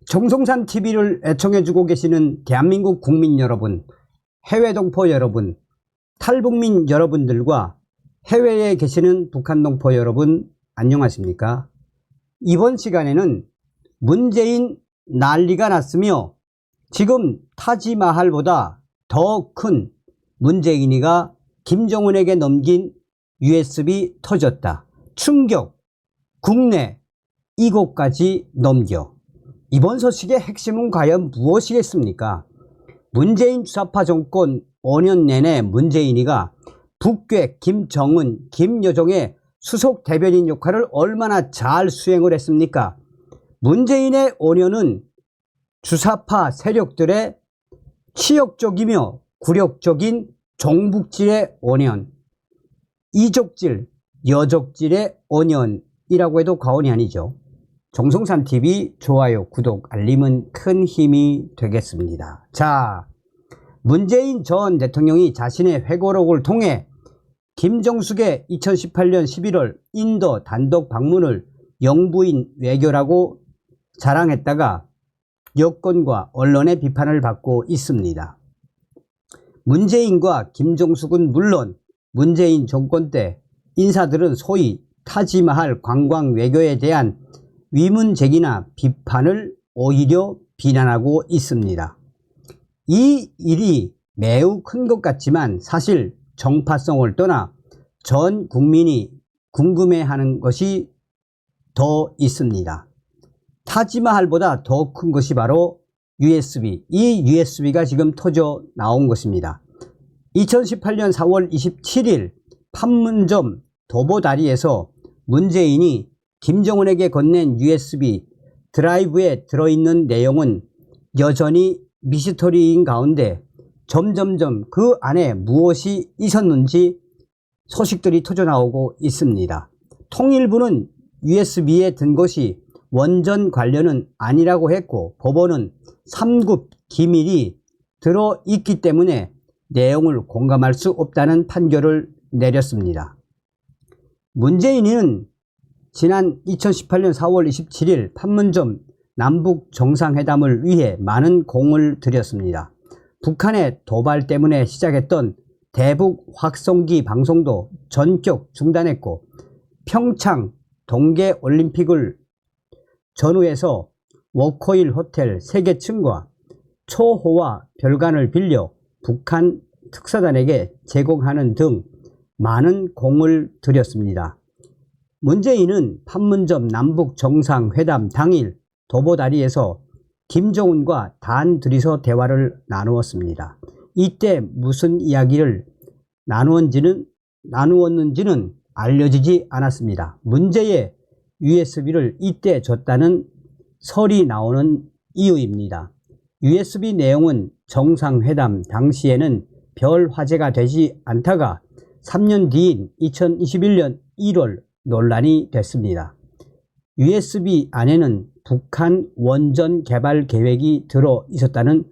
정성산 TV를 애청해주고 계시는 대한민국 국민 여러분, 해외 동포 여러분, 탈북민 여러분들과 해외에 계시는 북한 동포 여러분, 안녕하십니까? 이번 시간에는 문재인 난리가 났으며 지금 타지마할보다 더 큰 문재인이가 김정은에게 넘긴 USB 터졌다. 충격, 국내 이곳까지 넘겨. 이번 소식의 핵심은 과연 무엇이겠습니까? 문재인 주사파 정권 5년 내내 문재인이가 북괴 김정은, 김여정의 수석 대변인 역할을 얼마나 잘 수행을 했습니까? 문재인의 5년은 주사파 세력들의 치욕적이며 굴욕적인 종북질의 5년, 이족질, 여족질의 5년이라고 해도 과언이 아니죠. 정성산TV 좋아요, 구독, 알림은 큰 힘이 되겠습니다. 자, 문재인 전 대통령이 자신의 회고록을 통해 김정숙의 2018년 11월 인도 단독 방문을 영부인 외교라고 자랑했다가 여권과 언론의 비판을 받고 있습니다. 문재인과 김정숙은 물론 문재인 정권 때 인사들은 소위 타지마할 관광 외교에 대한 위문 제기나 비판을 오히려 비난하고 있습니다. 이 일이 매우 큰 것 같지만 사실 정파성을 떠나 전 국민이 궁금해하는 것이 더 있습니다. 타지마할보다 더 큰 것이 바로 USB, 이 USB가 지금 터져 나온 것입니다. 2018년 4월 27일 판문점 도보다리에서 문재인이 김정은에게 건넨 USB 드라이브에 들어있는 내용은 여전히 미스터리인 가운데 점점점 그 안에 무엇이 있었는지 소식들이 터져나오고 있습니다. 통일부는 USB에 든 것이 원전 관련은 아니라고 했고 법원은 3급 기밀이 들어있기 때문에 내용을 공감할 수 없다는 판결을 내렸습니다. 문재인은 지난 2018년 4월 27일 판문점 남북 정상회담을 위해 많은 공을 들였습니다. 북한의 도발 때문에 시작했던 대북 확성기 방송도 전격 중단했고 평창 동계올림픽을 전후해서 워커힐 호텔 3개 층과 초호화 별관을 빌려 북한 특사단에게 제공하는 등 많은 공을 들였습니다. 문재인은 판문점 남북 정상회담 당일 도보다리에서 김정은과 단둘이서 대화를 나누었습니다. 이때 무슨 이야기를 나누었는지는 알려지지 않았습니다. 문제의 USB를 이때 줬다는 설이 나오는 이유입니다. USB 내용은 정상회담 당시에는 별 화제가 되지 않다가 3년 뒤인 2021년 1월 논란이 됐습니다. USB 안에는 북한 원전 개발 계획이 들어 있었다는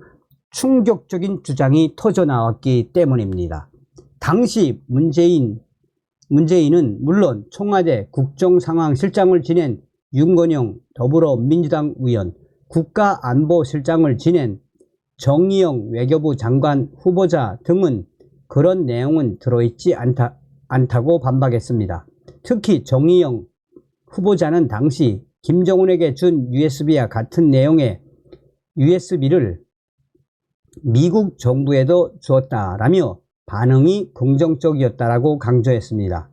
충격적인 주장이 터져나왔기 때문입니다. 당시 문재인은 물론 청와대 국정상황실장을 지낸 윤건영 더불어민주당 의원, 국가안보실장을 지낸 정의용 외교부 장관 후보자 등은 그런 내용은 들어있지 않다고 반박했습니다. 특히 정의용 후보자는 당시 김정은에게 준 USB와 같은 내용의 USB를 미국 정부에도 주었다라며 반응이 긍정적이었다라고 강조했습니다.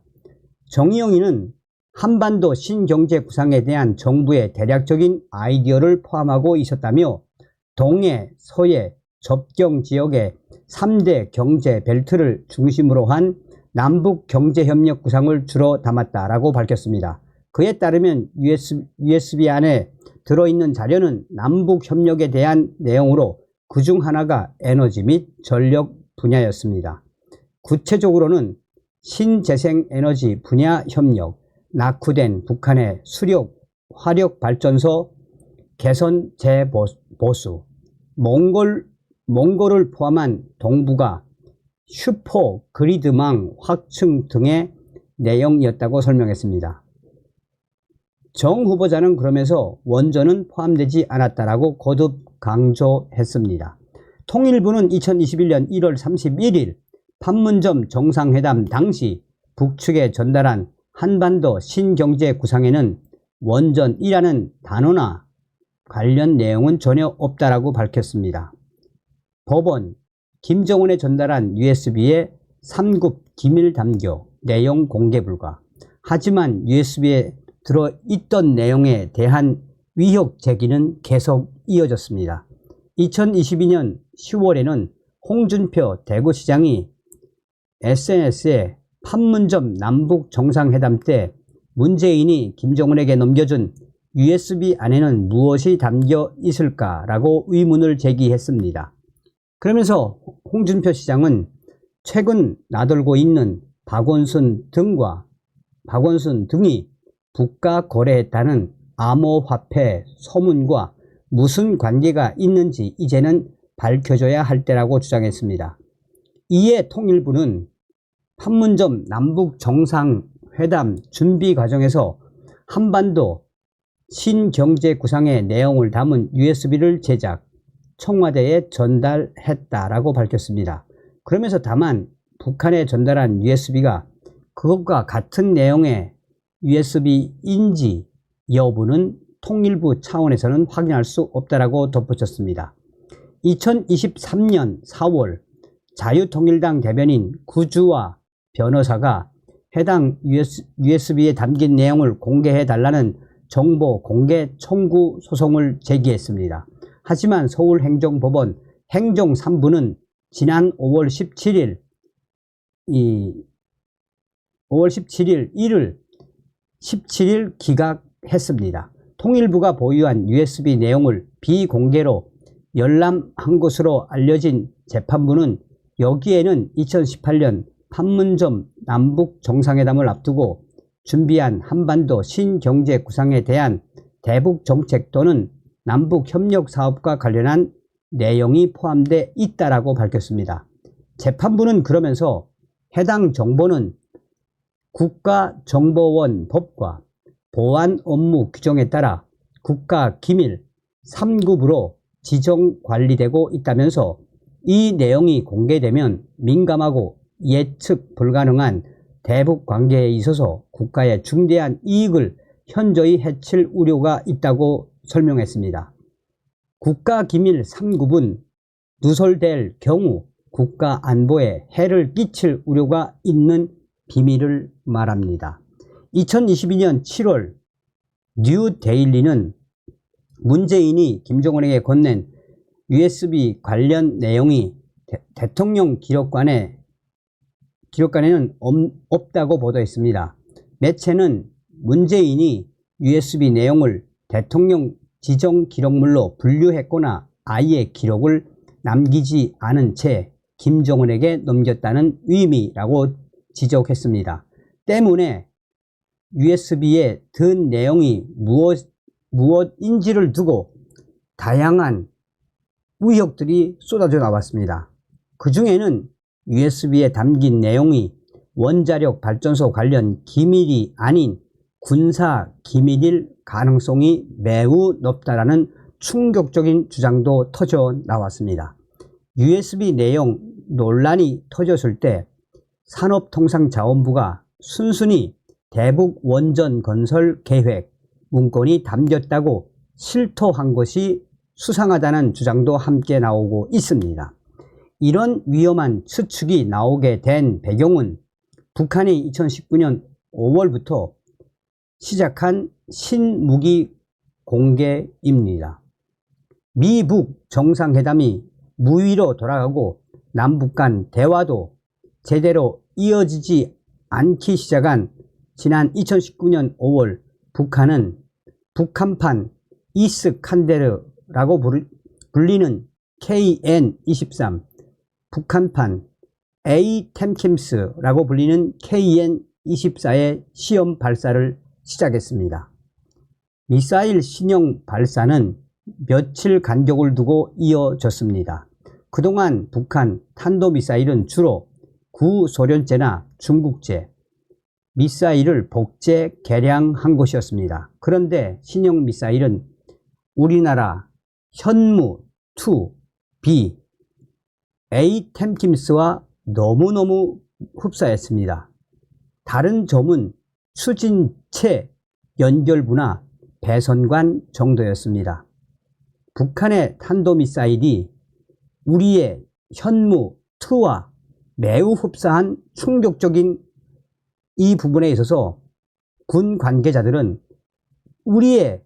정의용이는 한반도 신경제 구상에 대한 정부의 대략적인 아이디어를 포함하고 있었다며 동해, 서해, 접경 지역의 3대 경제 벨트를 중심으로 한 남북경제협력 구상을 주로 담았다라고 밝혔습니다. 그에 따르면 USB 안에 들어있는 자료는 남북협력에 대한 내용으로 그중 하나가 에너지 및 전력 분야였습니다. 구체적으로는 신재생에너지 분야 협력, 낙후된 북한의 수력, 화력발전소 개선 재보수, 몽골을 포함한 동북아, 슈퍼 그리드망 확충 등의 내용이었다고 설명했습니다. 정 후보자는 그러면서 원전은 포함되지 않았다라고 거듭 강조했습니다. 통일부는 2021년 1월 31일 판문점 정상회담 당시 북측에 전달한 한반도 신경제 구상에는 원전이라는 단어나 관련 내용은 전혀 없다라고 밝혔습니다. 법원, 김정은에 전달한 USB에 3급 기밀 담겨 내용 공개 불가. 하지만 USB에 들어있던 내용에 대한 위협 제기는 계속 이어졌습니다. 2022년 10월에는 홍준표 대구시장이 SNS에 판문점 남북 정상회담 때 문재인이 김정은에게 넘겨준 USB 안에는 무엇이 담겨 있을까라고 의문을 제기했습니다. 그러면서 홍준표 시장은 최근 나돌고 있는 박원순 등이 북과 거래했다는 암호화폐 소문과 무슨 관계가 있는지 이제는 밝혀져야 할 때라고 주장했습니다. 이에 통일부는 판문점 남북 정상회담 준비 과정에서 한반도 신경제 구상의 내용을 담은 USB를 제작, 청와대에 전달했다라고 밝혔습니다. 그러면서 다만 북한에 전달한 USB가 그것과 같은 내용의 USB인지 여부는 통일부 차원에서는 확인할 수 없다라고 덧붙였습니다. 2023년 4월 자유통일당 대변인 구주와 변호사가 해당 USB에 담긴 내용을 공개해달라는 정보 공개 청구 소송을 제기했습니다. 하지만 서울행정법원 행정 3부는 지난 5월 17일 기각했습니다. 통일부가 보유한 USB 내용을 비공개로 열람한 것으로 알려진 재판부는 여기에는 2018년 판문점 남북 정상회담을 앞두고 준비한 한반도 신경제 구상에 대한 대북 정책 또는 남북 협력 사업과 관련한 내용이 포함되어 있다라고 밝혔습니다. 재판부는 그러면서 해당 정보는 국가정보원법과 보안 업무 규정에 따라 국가기밀 3급으로 지정 관리되고 있다면서 이 내용이 공개되면 민감하고 예측 불가능한 대북 관계에 있어서 국가의 중대한 이익을 현저히 해칠 우려가 있다고 설명했습니다. 국가기밀 3급은 누설될 경우 국가 안보에 해를 끼칠 우려가 있는 비밀을 말합니다. 2022년 7월 뉴데일리는 문재인이 김정은에게 건넨 USB 관련 내용이 대통령 기록관에는 없다고 보도했습니다. 매체는 문재인이 USB 내용을 대통령 지정 기록물로 분류했거나 아예 기록을 남기지 않은 채 김정은에게 넘겼다는 의미라고 지적했습니다. 때문에 USB에 든 내용이 무엇인지를 두고 다양한 의혹들이 쏟아져 나왔습니다. 그 중에는 USB에 담긴 내용이 원자력 발전소 관련 기밀이 아닌 군사 기밀일 가능성이 매우 높다라는 충격적인 주장도 터져 나왔습니다. USB 내용 논란이 터졌을 때 산업통상자원부가 순순히 대북 원전 건설 계획 문건이 담겼다고 실토한 것이 수상하다는 주장도 함께 나오고 있습니다. 이런 위험한 추측이 나오게 된 배경은 북한이 2019년 5월부터 시작한 신무기 공개입니다. 미북 정상회담이 무위로 돌아가고 남북 간 대화도 제대로 이어지지 않기 시작한 지난 2019년 5월 북한은 북한판 이스칸데르라고 불리는 KN-23, 북한판 에이템킴스라고 불리는 KN-24의 시험 발사를 시작했습니다. 미사일 신형 발사는 며칠 간격을 두고 이어졌습니다. 그동안 북한 탄도미사일은 주로 구소련제나 중국제, 미사일을 복제 개량한 것이었습니다. 그런데 신형 미사일은 우리나라 현무-2B A-템킴스와 너무너무 흡사했습니다. 다른 점은 추진체 연결부나 배선관 정도였습니다. 북한의 탄도미사일이 우리의 현무-2와 매우 흡사한 충격적인 이 부분에 있어서 군 관계자들은 우리의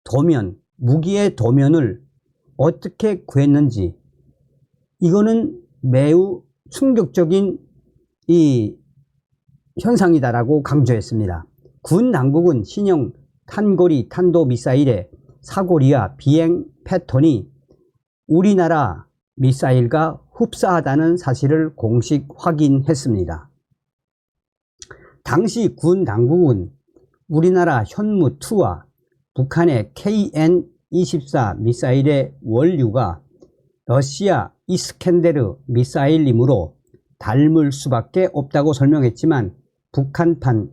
도면, 무기의 도면을 어떻게 구했는지, 이거는 매우 충격적인 이 현상이다라고 강조했습니다. 군 당국은 신형 탄거리 탄도미사일의 사거리와 비행 패턴이 우리나라 미사일과 흡사하다는 사실을 공식 확인했습니다. 당시 군 당국은 우리나라 현무-2와 북한의 KN-24 미사일의 원류가 러시아 이스켄데르 미사일이므로 닮을 수밖에 없다고 설명했지만 북한판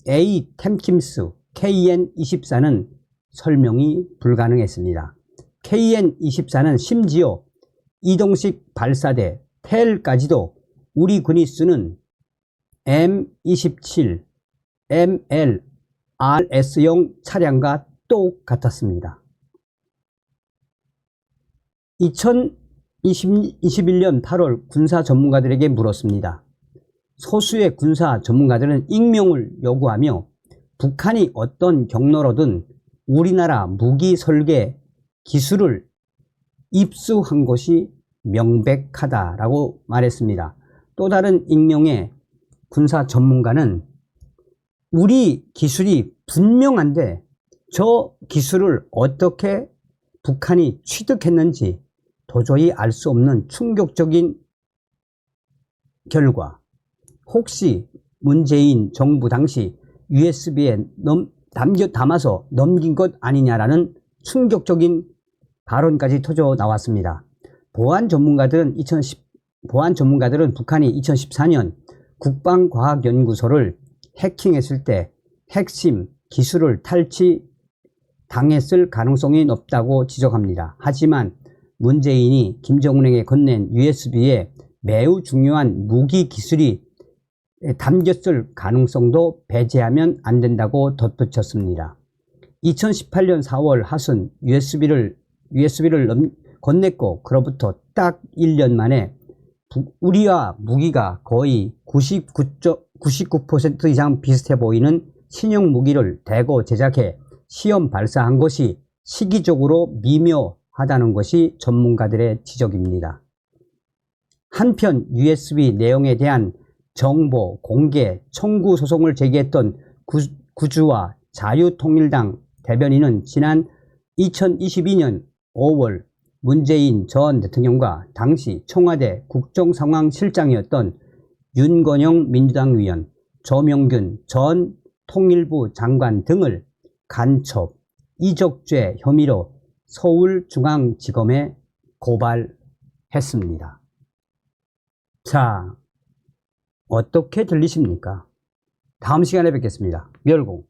A-템킴스 KN-24는 설명이 불가능했습니다. KN-24는 심지어 이동식 발사대 텔까지도 우리 군이 쓰는 M27, ML, RS용 차량과 똑같았습니다. 2021년 8월 군사 전문가들에게 물었습니다. 소수의 군사 전문가들은 익명을 요구하며 북한이 어떤 경로로든 우리나라 무기 설계 기술을 입수한 것이 명백하다라고 말했습니다. 또 다른 익명의 군사 전문가는 우리 기술이 분명한데 저 기술을 어떻게 북한이 취득했는지 도저히 알 수 없는 충격적인 결과, 혹시 문재인 정부 당시 USB에 담아서 넘긴 것 아니냐라는 충격적인 발언까지 터져 나왔습니다. 보안 전문가들은 북한이 2014년 국방과학연구소를 해킹했을 때 핵심 기술을 탈취당했을 가능성이 높다고 지적합니다. 하지만 문재인이 김정은에게 건넨 USB에 매우 중요한 무기 기술이 담겼을 가능성도 배제하면 안 된다고 덧붙였습니다. 2018년 4월 하순 USB를 건넸고 그로부터 딱 1년 만에 우리와 무기가 거의 99% 이상 비슷해 보이는 신형 무기를 대거 제작해 시험 발사한 것이 시기적으로 미묘하다는 것이 전문가들의 지적입니다. 한편 USB 내용에 대한 정보 공개 청구 소송을 제기했던 구주와 자유통일당 대변인은 지난 2022년 5월 문재인 전 대통령과 당시 청와대 국정상황실장이었던 윤건영 민주당 의원, 조명균 전 통일부 장관 등을 간첩, 이적죄 혐의로 서울중앙지검에 고발했습니다. 자, 어떻게 들리십니까? 다음 시간에 뵙겠습니다. 멸공.